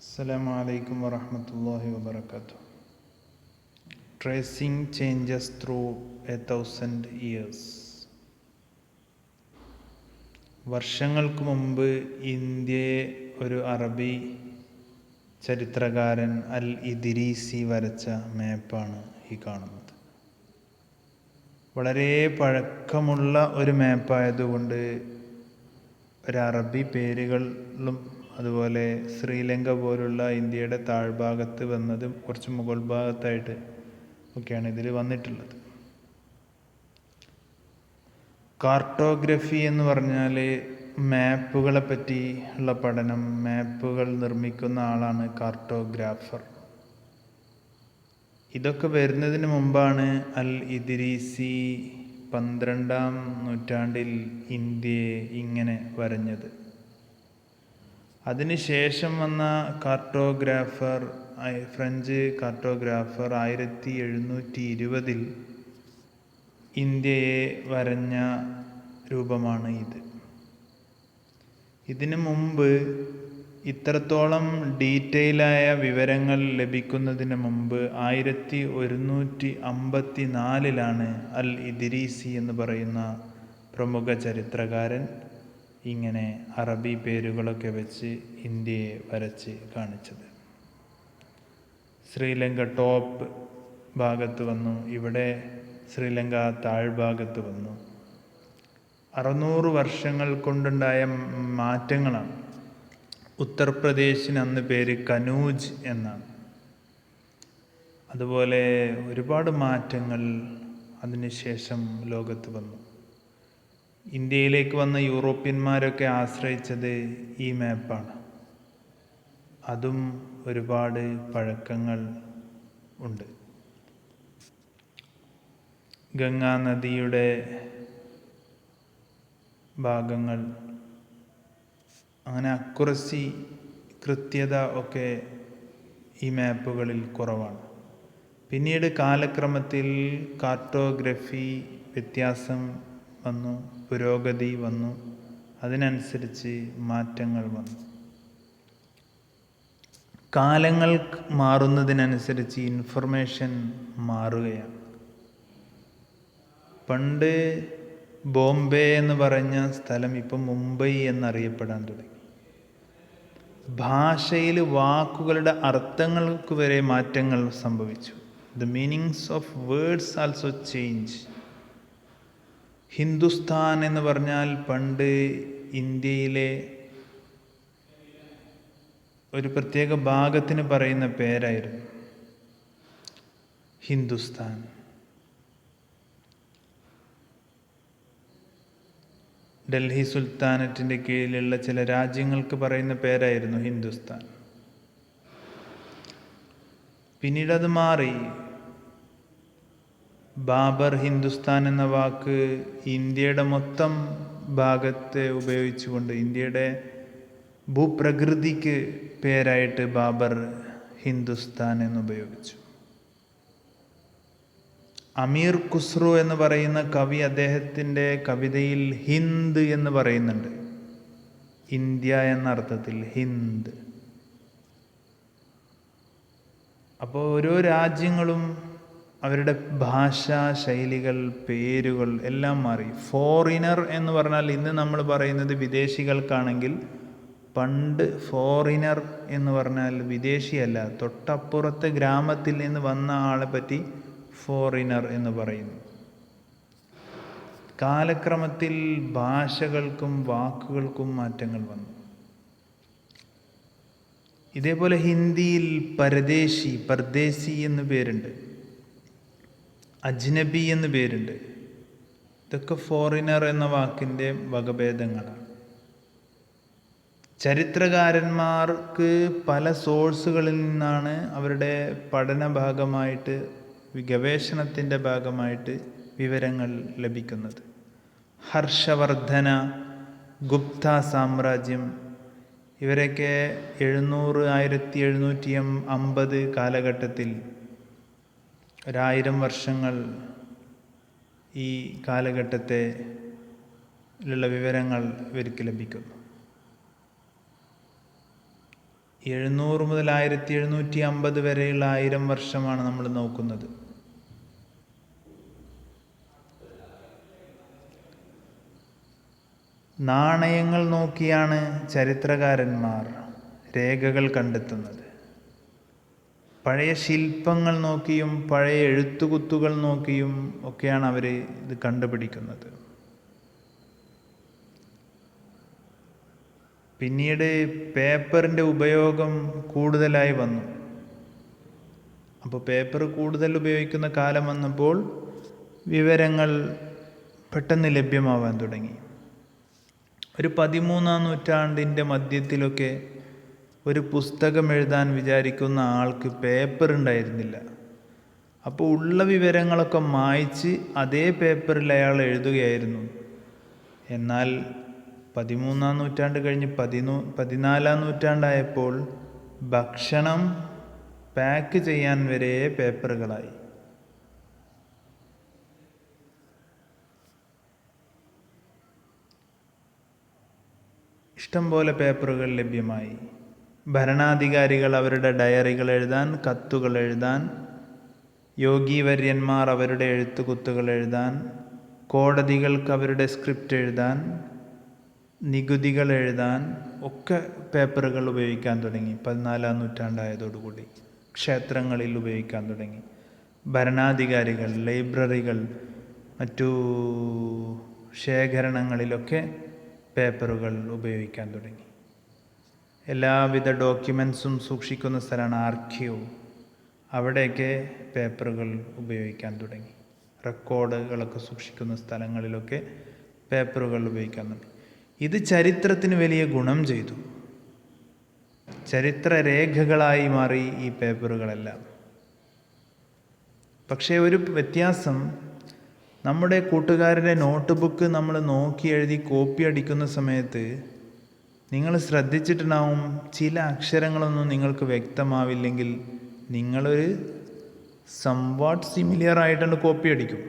Assalamu alaikum wa rahmatullahi wa barakatuh. Tracing changes through 1,000 years. വർഷങ്ങൾക്ക് മുമ്പ് ഇന്ത്യയെ ഒരു അറബി ചരിത്രകാരൻ അൽ ഇദ്രീസി വരച്ച മാപ്പാണ് ഈ കാണുന്നത്. വളരെ പഴക്കമുള്ള ഒരു മാപ്പായതുകൊണ്ട് ഒരു അറബി പേരുകളും അതുപോലെ ശ്രീലങ്ക പോലുള്ള ഇന്ത്യയുടെ താഴ്ഭാഗത്ത് വന്നതും കുറച്ച് മുകൾ ഭാഗത്തായിട്ട് ഒക്കെയാണ് ഇതിൽ വന്നിട്ടുള്ളത്. കാർട്ടോഗ്രഫി എന്ന് പറഞ്ഞാൽ മാപ്പുകളെ പറ്റി ഉള്ള പഠനം, മാപ്പുകൾ നിർമ്മിക്കുന്ന ആളാണ് കാർട്ടോഗ്രാഫർ. ഇതൊക്കെ വരുന്നതിന് മുമ്പാണ് അൽ ഇദ്രീസി 12ാം നൂറ്റാണ്ടിൽ ഇന്ത്യയെ ഇങ്ങനെ വരഞ്ഞത്. അതിനുശേഷം വന്ന കാർട്ടോഗ്രാഫർ, ഫ്രഞ്ച് കാർട്ടോഗ്രാഫർ 1720 ഇന്ത്യയെ വരഞ്ഞ രൂപമാണ് ഇത്. ഇതിനു മുമ്പ് ഇത്രത്തോളം ഡീറ്റെയിലായ വിവരങ്ങൾ ലഭിക്കുന്നതിന് മുമ്പ് 1154 അൽ ഇദ്രീസി എന്ന് പറയുന്ന പ്രമുഖ ചരിത്രകാരൻ ഇങ്ങനെ അറബി പേരുകളൊക്കെ വെച്ച് ഇന്ത്യയെ വരച്ച് കാണിച്ചത്. ശ്രീലങ്ക ടോപ്പ് ഭാഗത്ത് വന്നു, ഇവിടെ ശ്രീലങ്ക താഴ്ഭാഗത്ത് വന്നു. 600 വർഷങ്ങൾ കൊണ്ടുണ്ടായ മാറ്റങ്ങളാണ്. ഉത്തർപ്രദേശിന് അന്ന് പേര് കനൂജ് എന്നാണ്. അതുപോലെ ഒരുപാട് മാറ്റങ്ങൾ അതിനുശേഷം ലോകത്ത് വന്നു. ഇന്ത്യയിലേക്ക് വന്ന യൂറോപ്യന്മാരൊക്കെ ആശ്രയിച്ചത് ഈ മാപ്പാണ്. അതും ഒരുപാട് പഴക്കങ്ങൾ ഉണ്ട്. ഗംഗാ നദിയുടെ ഭാഗങ്ങൾ, അങ്ങനെ അക്യുറസി, കൃത്യത ഒക്കെ ഈ മാപ്പുകളിൽ കുറവാണ്. പിന്നീട് കാലക്രമത്തിൽ കാർട്ടോഗ്രഫി വ്യത്യാസം വന്നു, പുരോഗതി വന്നു, അതിനനുസരിച്ച് മാറ്റങ്ങൾ വന്നു. കാലങ്ങൾ മാറുന്നതിനനുസരിച്ച് ഇൻഫർമേഷൻ മാറുകയാണ്. പണ്ട് ബോംബെ എന്ന് പറഞ്ഞ സ്ഥലം ഇപ്പം മുംബൈ എന്നറിയപ്പെടാൻ തുടങ്ങി. ഭാഷയിൽ വാക്കുകളുടെ അർത്ഥങ്ങൾക്ക് വരെ മാറ്റങ്ങൾ സംഭവിച്ചു. The meanings of words also change. Hindustan എന്ന് പറഞ്ഞാൽ പണ്ട് ഇന്ത്യയിലെ ഒരു പ്രത്യേക ഭാഗത്തിന് പറയുന്ന പേരായിരുന്നു ഹിന്ദുസ്ഥാൻ. ഡൽഹി സുൽത്താനറ്റിൻ്റെ കീഴിലുള്ള ചില രാജ്യങ്ങൾക്ക് പറയുന്ന പേരായിരുന്നു ഹിന്ദുസ്ഥാൻ. പിന്നീട് അത് മാറി. ബാബർ ഹിന്ദുസ്ഥാൻ എന്ന വാക്ക് ഇന്ത്യയുടെ മൊത്തം ഭാഗത്തെ ഉപയോഗിച്ചുകൊണ്ട് ഇന്ത്യയുടെ ഭൂപ്രകൃതിക്ക് പേരായിട്ട് ബാബർ ഹിന്ദുസ്ഥാൻ എന്നുപയോഗിച്ചു. അമീർ ഖുസ്രു എന്ന് പറയുന്ന കവി അദ്ദേഹത്തിൻ്റെ കവിതയിൽ ഹിന്ദ് എന്ന് പറയുന്നുണ്ട്. ഇന്ത്യ എന്ന അർത്ഥത്തിൽ ഹിന്ദ്. അപ്പോൾ ഓരോ രാജ്യങ്ങളും അവരുടെ ഭാഷാ ശൈലികൾ, പേരുകൾ എല്ലാം മാറി. ഫോറിനർ എന്ന് പറഞ്ഞാൽ ഇന്ന് നമ്മൾ പറയുന്നത് വിദേശികൾക്കാണെങ്കിൽ പണ്ട് ഫോറിനർ എന്ന് പറഞ്ഞാൽ വിദേശിയല്ല, തൊട്ടപ്പുറത്തെ ഗ്രാമത്തിൽ നിന്ന് വന്ന ആളെ പറ്റി ഫോറിനർ എന്ന് പറയുന്നു. കാലക്രമത്തിൽ ഭാഷകൾക്കും വാക്കുകൾക്കും മാറ്റങ്ങൾ വന്നു. ഇതേപോലെ ഹിന്ദിയിൽ പരദേശി, പർദേശി എന്ന് പേരുണ്ട്, അജ്നബി എന്ന് പേരുണ്ട്. ഇതൊക്കെ ഫോറിനർ എന്ന വാക്കിൻ്റെ വകഭേദങ്ങളാണ്. ചരിത്രകാരന്മാർക്ക് പല സോഴ്സുകളിൽ നിന്നാണ് അവരുടെ പഠന ഭാഗമായിട്ട്, ഗവേഷണത്തിൻ്റെ ഭാഗമായിട്ട് വിവരങ്ങൾ ലഭിക്കുന്നത്. ഹർഷവർദ്ധന, ഗുപ്ത സാമ്രാജ്യം, ഇവരൊക്കെ 1750 കാലഘട്ടത്തിൽ 1000 വർഷങ്ങൾ ഈ കാലഘട്ടത്തിലുള്ള വിവരങ്ങൾ ഇവർക്ക് ലഭിക്കുന്നു. 700 മുതൽ 1750 വരെയുള്ള 1000 വർഷമാണ് നമ്മൾ നോക്കുന്നത്. നാണയങ്ങൾ നോക്കിയാണ് ചരിത്രകാരന്മാർ രേഖകൾ കണ്ടെത്തുന്നത്. പഴയ ശില്പങ്ങൾ നോക്കിയും പഴയ എഴുത്തുകുത്തുകൾ നോക്കിയും ഒക്കെയാണ് അവർ ഇത് കണ്ടുപിടിക്കുന്നത്. പിന്നീട് പേപ്പറിൻ്റെ ഉപയോഗം കൂടുതലായി വന്നു. അപ്പോൾ പേപ്പർ കൂടുതൽ ഉപയോഗിക്കുന്ന കാലം വന്നപ്പോൾ വിവരങ്ങൾ പെട്ടെന്ന് ലഭ്യമാവാൻ തുടങ്ങി. ഒരു 13-ാം നൂറ്റാണ്ടിൻ്റെ മധ്യത്തിലൊക്കെ ഒരു പുസ്തകം എഴുതാൻ വിചാരിക്കുന്ന ആൾക്ക് പേപ്പർ ഉണ്ടായിരുന്നില്ല. അപ്പോൾ ഉള്ള വിവരങ്ങളൊക്കെ മായ്ച്ച് അതേ പേപ്പറിൽ അയാൾ എഴുതുകയായിരുന്നു. എന്നാൽ 13-ാം നൂറ്റാണ്ട് കഴിഞ്ഞ് 14-ാം നൂറ്റാണ്ടായപ്പോൾ ഭക്ഷണം പാക്ക് ചെയ്യാൻ വരെ പേപ്പറുകളായി. ഇഷ്ടംപോലെ പേപ്പറുകൾ ലഭ്യമായി. ഭരണാധികാരികൾ അവരുടെ ഡയറികൾ എഴുതാൻ, കത്തുകൾ എഴുതാൻ, യോഗീവര്യന്മാർ അവരുടെ എഴുത്തുകുത്തുകൾ എഴുതാൻ, കോടതികൾക്ക് അവരുടെ സ്ക്രിപ്റ്റ് എഴുതാൻ, നികുതികൾ എഴുതാൻ ഒക്കെ പേപ്പറുകൾ ഉപയോഗിക്കാൻ തുടങ്ങി. 14-ാം നൂറ്റാണ്ടായതോടുകൂടി ക്ഷേത്രങ്ങളിൽ ഉപയോഗിക്കാൻ തുടങ്ങി. ഭരണാധികാരികൾ ലൈബ്രറികൾ, മറ്റു ശേഖരണങ്ങളിലൊക്കെ പേപ്പറുകൾ ഉപയോഗിക്കാൻ തുടങ്ങി. എല്ലാവിധ ഡോക്യുമെൻസും സൂക്ഷിക്കുന്ന സ്ഥലമാണ് ആർക്കീവ്. അവിടെയൊക്കെ പേപ്പറുകൾ ഉപയോഗിക്കാൻ തുടങ്ങി. റെക്കോർഡുകളൊക്കെ സൂക്ഷിക്കുന്ന സ്ഥലങ്ങളിലൊക്കെ പേപ്പറുകൾ ഉപയോഗിക്കാൻ തുടങ്ങി. ഇത് ചരിത്രത്തിന് വലിയ ഗുണം ചെയ്തു. ചരിത്രരേഖകളായി മാറി ഈ പേപ്പറുകളെല്ലാം. പക്ഷേ ഒരു വ്യത്യാസം, നമ്മുടെ കൂട്ടുകാരുടെ നോട്ട് ബുക്ക് നമ്മൾ നോക്കി എഴുതി കോപ്പി അടിക്കുന്ന സമയത്ത് നിങ്ങൾ ശ്രദ്ധിച്ചിട്ടുണ്ടാവും, ചില അക്ഷരങ്ങളൊന്നും നിങ്ങൾക്ക് വ്യക്തമാവില്ലെങ്കിൽ നിങ്ങളൊരു സംവാട്ട് സിമിലിയർ ആയിട്ടാണ് കോപ്പി അടിക്കും.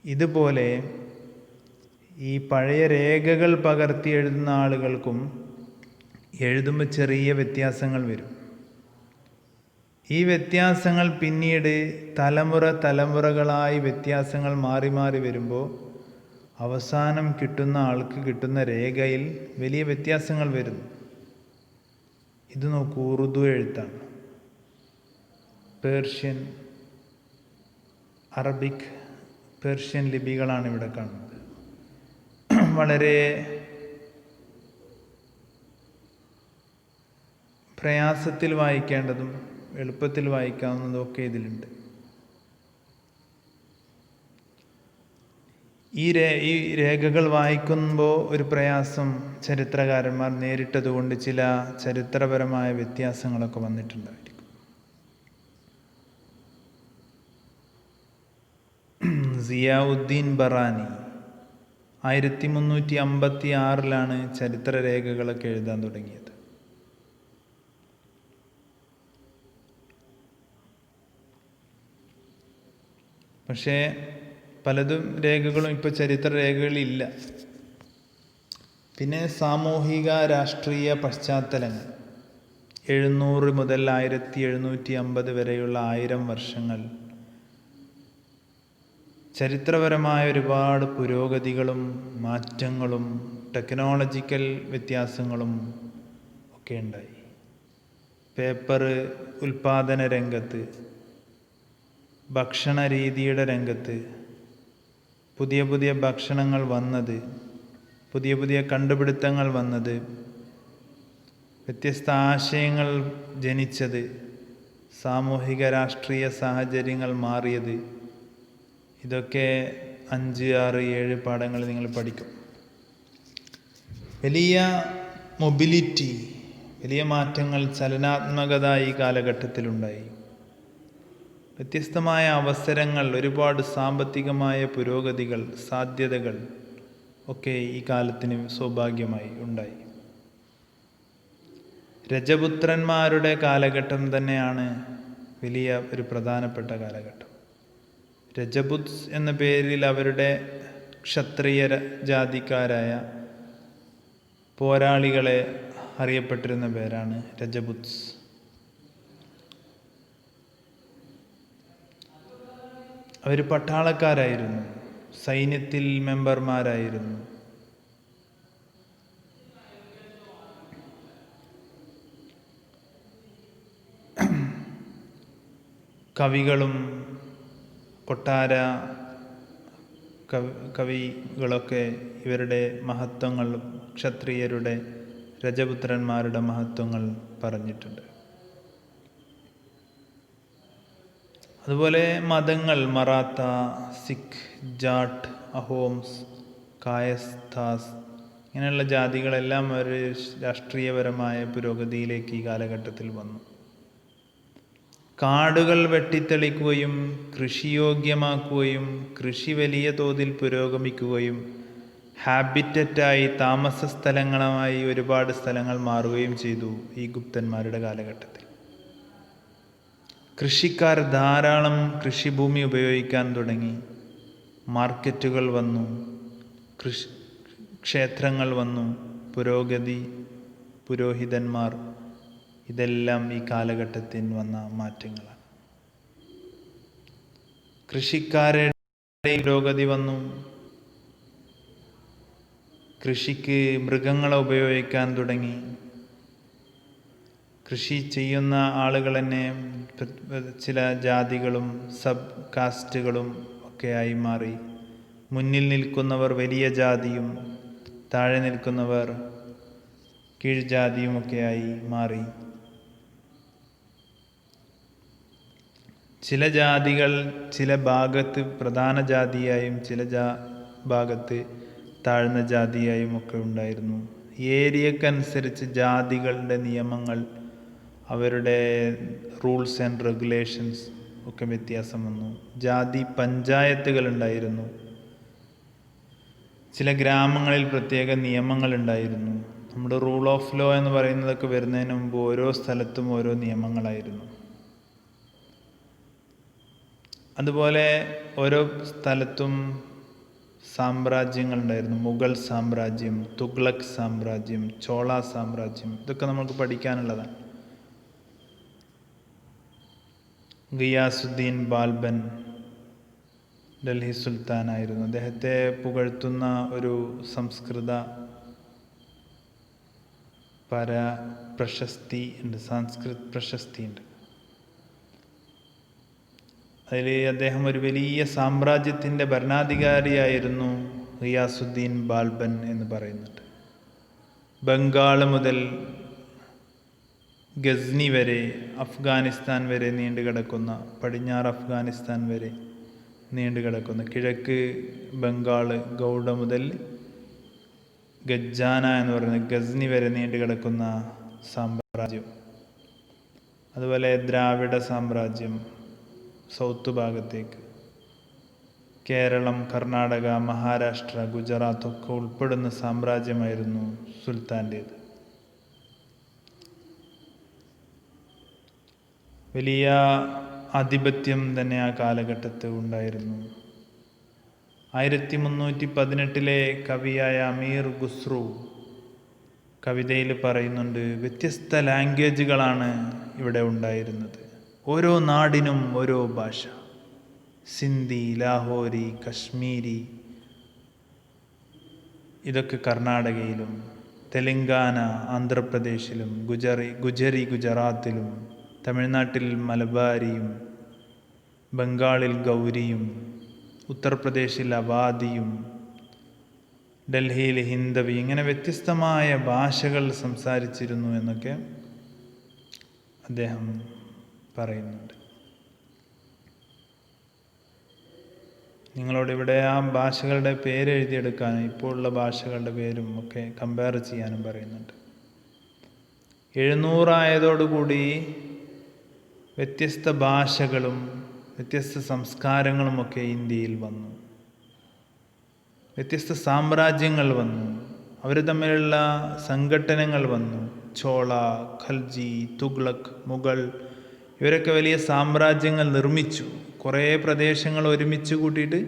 ഇതുപോലെ ഈ പഴയ രേഖകൾ പകർത്തി എഴുതുന്ന ആളുകൾക്കും എഴുതുമ്പോൾ ചെറിയ വ്യത്യാസങ്ങൾ വരും. ഈ വ്യത്യാസങ്ങൾ പിന്നീട് തലമുറകളായി വ്യത്യാസങ്ങൾ മാറി മാറി വരുമ്പോൾ അവസാനം കിട്ടുന്ന ആൾക്ക് കിട്ടുന്ന രേഖയിൽ വലിയ വ്യത്യാസങ്ങൾ വരുന്നു. ഇത് നോക്കൂ, ഉറുദു എഴുത്താണ്. പേർഷ്യൻ, അറബിക്, പേർഷ്യൻ ലിപികളാണ് ഇവിടെ കാണുന്നത്. വളരെ പ്രയാസത്തിൽ വായിക്കേണ്ടതും എളുപ്പത്തിൽ വായിക്കാവുന്നതും ഒക്കെ ഇതിലുണ്ട്. ഈ രേഖകൾ വായിക്കുമ്പോൾ ഒരു പ്രയാസം ചരിത്രകാരന്മാർ നേരിട്ടതുകൊണ്ട് ചില ചരിത്രപരമായ വ്യത്യാസങ്ങളൊക്കെ വന്നിട്ടുണ്ടായിരിക്കും. സിയാഉദ്ദീൻ ബറാനി 1356 ചരിത്രരേഖകളൊക്കെ എഴുതാൻ തുടങ്ങിയത്. പക്ഷേ പലതും രേഖകളും ഇപ്പോൾ ചരിത്രരേഖകളില്ല. പിന്നെ സാമൂഹിക രാഷ്ട്രീയ പശ്ചാത്തലങ്ങൾ 700 മുതൽ 1750 വരെയുള്ള 1000 വർഷങ്ങൾ ചരിത്രപരമായ ഒരുപാട് പുരോഗതികളും മാറ്റങ്ങളും ടെക്നോളജിക്കൽ വ്യത്യാസങ്ങളും ഒക്കെ ഉണ്ടായി. പേപ്പർ ഉൽപാദന രംഗത്ത്, ഭക്ഷണ രീതിയുടെ രംഗത്ത് പുതിയ പുതിയ ഭക്ഷണങ്ങൾ വന്നത്, പുതിയ പുതിയ കണ്ടുപിടുത്തങ്ങൾ വന്നത്, വ്യത്യസ്ത ആശയങ്ങൾ ജനിച്ചത്, സാമൂഹിക രാഷ്ട്രീയ സാഹചര്യങ്ങൾ മാറിയത്, ഇതൊക്കെ 5, 6, 7 പാഠങ്ങൾ നിങ്ങൾ പഠിക്കും. വലിയ മൊബിലിറ്റി, വലിയ മാറ്റങ്ങൾ, ചലനാത്മകത ഈ കാലഘട്ടത്തിലുണ്ടായി. വ്യത്യസ്തമായ അവസരങ്ങൾ, ഒരുപാട് സാമ്പത്തികമായ പുരോഗതികൾ, സാധ്യതകൾ ഒക്കെ ഈ കാലത്തിന് സൗഭാഗ്യമായി ഉണ്ടായി. രജപുത്രന്മാരുടെ കാലഘട്ടം തന്നെയാണ് വലിയ ഒരു പ്രധാനപ്പെട്ട കാലഘട്ടം. രജപുത്സ് എന്ന പേരിൽ അവരുടെ ക്ഷത്രിയ ജാതിക്കാരായ പോരാളികളെ അറിയപ്പെട്ടിരുന്ന പേരാണ് രജപുത്സ്. അവർ പട്ടാളക്കാരായിരുന്നു, സൈന്യത്തിൽ മെമ്പർമാരായിരുന്നു. കവികളും കൊട്ടാര കവികളൊക്കെ ഇവരുടെ മഹത്വങ്ങൾ, ക്ഷത്രിയരുടെ രജപുത്രന്മാരുടെ മഹത്വങ്ങൾ പറഞ്ഞിട്ടുണ്ട്. അതുപോലെ മതങ്ങൾ മറാത്ത, സിഖ്, ജാട്ട്, അഹോംസ്, കായസ്ഥാസ് ഇങ്ങനെയുള്ള ജാതികളെല്ലാം ഒരു രാഷ്ട്രീയപരമായ പുരോഗതിയിലേക്ക് ഈ കാലഘട്ടത്തിൽ വന്നു. കാടുകൾ വെട്ടിത്തെളിക്കുകയും കൃഷിയോഗ്യമാക്കുകയും കൃഷി വലിയ തോതിൽ പുരോഗമിക്കുകയും ഹാബിറ്ററ്റായി താമസ സ്ഥലങ്ങളുമായി ഒരുപാട് സ്ഥലങ്ങൾ മാറുകയും ചെയ്തു ഈ ഗുപ്തന്മാരുടെ കാലഘട്ടത്തിൽ. കൃഷിക്കാർ ധാരാളം കൃഷിഭൂമി ഉപയോഗിക്കാൻ തുടങ്ങി. മാർക്കറ്റുകൾ വന്നു, ക്ഷേത്രങ്ങൾ വന്നു, പുരോഹിതന്മാർ, ഇതെല്ലാം ഈ കാലഘട്ടത്തിൽ വന്ന മാറ്റങ്ങളാണ്. കൃഷിക്കാരുടെ പുരോഗതി വന്നു. കൃഷിക്ക് മൃഗങ്ങളെ ഉപയോഗിക്കാൻ തുടങ്ങി. കൃഷി ചെയ്യുന്ന ആളുകൾ തന്നെ ചില ജാതികളും സബ് കാസ്റ്റുകളും ഒക്കെയായി മാറി. മുന്നിൽ നിൽക്കുന്നവർ വലിയ ജാതിയും താഴെ നിൽക്കുന്നവർ കീഴ്ജാതിയുമൊക്കെയായി മാറി. ചില ജാതികൾ ചില ഭാഗത്ത് പ്രധാന ജാതിയായും ചില ഭാഗത്ത് താഴ്ന്ന ജാതിയായും ഒക്കെ ഉണ്ടായിരുന്നു. ഏരിയക്കനുസരിച്ച് ജാതികളുടെ നിയമങ്ങൾ, അവരുടെ റൂൾസ് ആൻഡ് റെഗുലേഷൻസ് ഒക്കെ വ്യത്യാസം വന്നു. ജാതി പഞ്ചായത്തുകൾ ഉണ്ടായിരുന്നു. ചില ഗ്രാമങ്ങളിൽ പ്രത്യേക നിയമങ്ങൾ ഉണ്ടായിരുന്നു. നമ്മുടെ റൂൾ ഓഫ് ലോ എന്ന് പറയുന്നതൊക്കെ വരുന്നതിന് മുമ്പ് ഓരോ സ്ഥലത്തും ഓരോ നിയമങ്ങളായിരുന്നു. അതുപോലെ ഓരോ സ്ഥലത്തും സാമ്രാജ്യങ്ങൾ ഉണ്ടായിരുന്നു. മുഗൾ സാമ്രാജ്യം, തുഗ്ലക് സാമ്രാജ്യം, ചോള സാമ്രാജ്യം, ഇതൊക്കെ നമുക്ക് പഠിക്കാനുള്ളതാണ്. ഗിയാസുദ്ദീൻ ബാൽബൻ ഡൽഹി സുൽത്താനായിരുന്നു. അദ്ദേഹത്തെ പുകഴ്ത്തുന്ന ഒരു സംസ്കൃത പ്രശസ്തി ഉണ്ട്, സംസ്കൃത് പ്രശസ്തി ഉണ്ട്. അതിൽ അദ്ദേഹം ഒരു വലിയ സാമ്രാജ്യത്തിൻ്റെ ഭരണാധികാരിയായിരുന്നു, ഗിയാസുദ്ദീൻ ബാൽബൻ എന്ന് പറയുന്നുണ്ട്. ബംഗാൾ മുതൽ ഗസ്നി വരെ, അഫ്ഗാനിസ്ഥാൻ വരെ നീണ്ടു കിടക്കുന്ന, പടിഞ്ഞാറ് അഫ്ഗാനിസ്ഥാൻ വരെ നീണ്ടു കിടക്കുന്ന, കിഴക്ക് ബംഗാൾ ഗൗഡ മുതൽ ഗജാന എന്ന് പറയുന്ന ഗസ്നി വരെ നീണ്ടു കിടക്കുന്ന സാമ്രാജ്യം. അതുപോലെ ദ്രാവിഡ സാമ്രാജ്യം സൗത്ത് ഭാഗത്തേക്ക്, കേരളം, കർണാടക, മഹാരാഷ്ട്ര, ഗുജറാത്ത് ഒക്കെ ഉൾപ്പെടുന്ന സാമ്രാജ്യമായിരുന്നു സുൽത്താൻ്റേത്. വലിയ ആധിപത്യം തന്നെ ആ കാലഘട്ടത്തിൽ ഉണ്ടായിരുന്നു. 1318 കവിയായ അമീർ ഖുസ്രു കവിതയിൽ പറയുന്നുണ്ട്, വ്യത്യസ്ത ലാംഗ്വേജുകളാണ് ഇവിടെ ഉണ്ടായിരുന്നത്. ഓരോ നാടിനും ഓരോ ഭാഷ. സിന്ധി, ലാഹോരി, കശ്മീരി ഇതൊക്കെ കർണാടകയിലും, തെലങ്കാന ആന്ധ്രാപ്രദേശിലും, ഗുജറി ഗുജറാത്തിലും, തമിഴ്നാട്ടിൽ മലബാരിയും, ബംഗാളിൽ ഗൗരിയും, ഉത്തർപ്രദേശിൽ അവാദിയും, ഡൽഹിയിൽ ഹിന്ദവി, ഇങ്ങനെ വ്യത്യസ്തമായ ഭാഷകൾ സംസാരിച്ചിരുന്നു എന്നൊക്കെ അദ്ദേഹം പറയുന്നുണ്ട്. നിങ്ങളോടിവിടെ ആ ഭാഷകളുടെ പേര് എഴുതിയെടുക്കാനും ഇപ്പോൾ ഉള്ള ഭാഷകളുടെ പേരും ഒക്കെ കമ്പയർ ചെയ്യാനും പറയുന്നുണ്ട്. 700 ആയതോടുകൂടി വ്യത്യസ്ത ഭാഷകളും വ്യത്യസ്ത സംസ്കാരങ്ങളുമൊക്കെ ഇന്ത്യയിൽ വന്നു. വ്യത്യസ്ത സാമ്രാജ്യങ്ങൾ വന്നു. അവർ തമ്മിലുള്ള സംഘട്ടനങ്ങൾ വന്നു. ചോള, ഖൽജി, തുഗ്ലക്, മുഗൾ ഇവരൊക്കെ വലിയ സാമ്രാജ്യങ്ങൾ നിർമ്മിച്ചു. കുറേ പ്രദേശങ്ങൾ ഒരുമിച്ച് കൂട്ടിയിട്ട്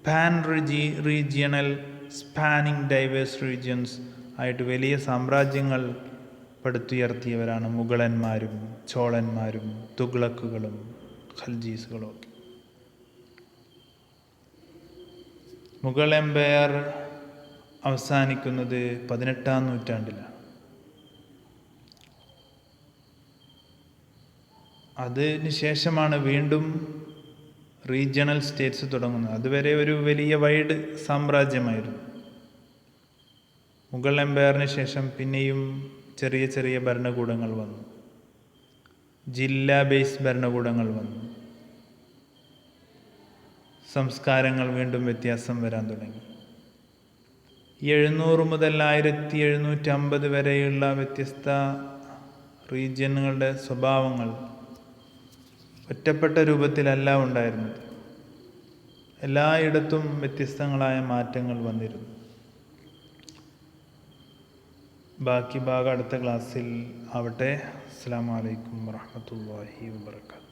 pan regional spanning diverse regions ആയിട്ട് വലിയ സാമ്രാജ്യങ്ങൾ പടുത്തുയർത്തിയവരാണ് മുഗളന്മാരും ചോളന്മാരും തുഗ്ലക്കുകളും ഖൽജീസുകളും ഒക്കെ. മുഗൾ എംപയർ അവസാനിക്കുന്നത് 18-ാം നൂറ്റാണ്ടിലാണ്. അതിന് ശേഷമാണ് വീണ്ടും റീജിയണൽ സ്റ്റേറ്റ്സ് തുടങ്ങുന്നത്. അതുവരെ ഒരു വലിയ വൈഡ് സാമ്രാജ്യമായിരുന്നു. മുഗൾ എംപയറിന് ശേഷം പിന്നെയും ചെറിയ ചെറിയ ഭരണകൂടങ്ങൾ വന്നു, ജില്ലാ ബേസ് ഭരണകൂടങ്ങൾ വന്നു, സംസ്കാരങ്ങൾ വീണ്ടും വ്യത്യാസം വരാൻ തുടങ്ങി. 700 മുതൽ 1750 വരെയുള്ള വ്യത്യസ്ത റീജിയനുകളുടെ സ്വഭാവങ്ങൾ ഒറ്റപ്പെട്ട രൂപത്തിലല്ല ഉണ്ടായിരുന്നത്. എല്ലായിടത്തും വ്യത്യസ്തങ്ങളായ മാറ്റങ്ങൾ വന്നിരുന്നു. ബാക്കി ഭാഗം അടുത്ത ക്ലാസ്സിൽ ആവട്ടെ. അസ്സലാമു അലൈക്കും വറഹ്മത്തുള്ളാഹി വബറകാതുഹു.